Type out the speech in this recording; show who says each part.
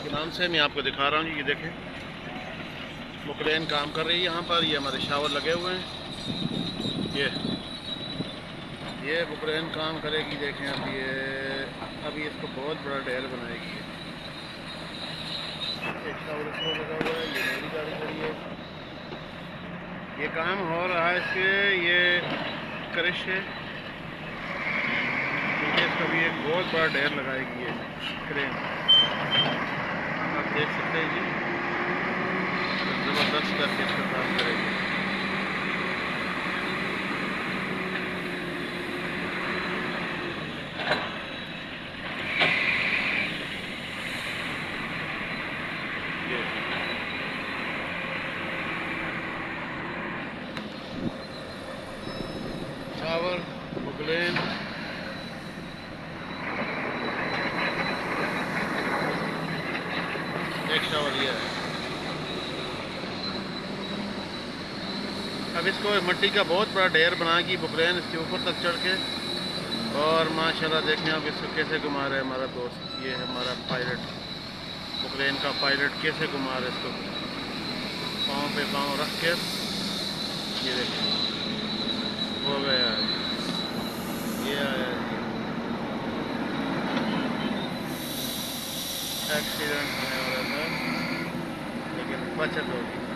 Speaker 1: इत्मीनान से मैं आपको दिखा रहा हूँ जी। ये देखें, मुकरेन काम कर रही है यहाँ पर। ये हमारे शावर लगे हुए हैं। ये मुकरेन काम करेगी। देखें अभी इसको बहुत बड़ा ढेर बनाएगी। एक शावर इसमें लगा हुआ है। ये मेरी गाड़ी खड़ी है। ये काम हो रहा है इसके। ये क्रिश है, क्योंकि इसका भी एक बहुत बड़ा ढेर लगाएगी ये क्रेन। आप देख सकते हैं जी, ज़बरदस्त करके इसका काम करेगी। शावर, मुकलेन, एक शावर ये है। अब इसको मिट्टी का बहुत बड़ा ढेर बनाएगी बुकरेन इसके ऊपर तक चढ़ के। और माशाल्लाह देखें आप इसको कैसे घुमा रहे हैं हमारा दोस्त। ये है हमारा पायलट, बुकरेन का पायलट कैसे घुमा रहे इसको पाँव पे पाँव रख के। ये देखें, हो गया, ये आया, एक्सीडेंट होने वाला था लेकिन बचत होगी।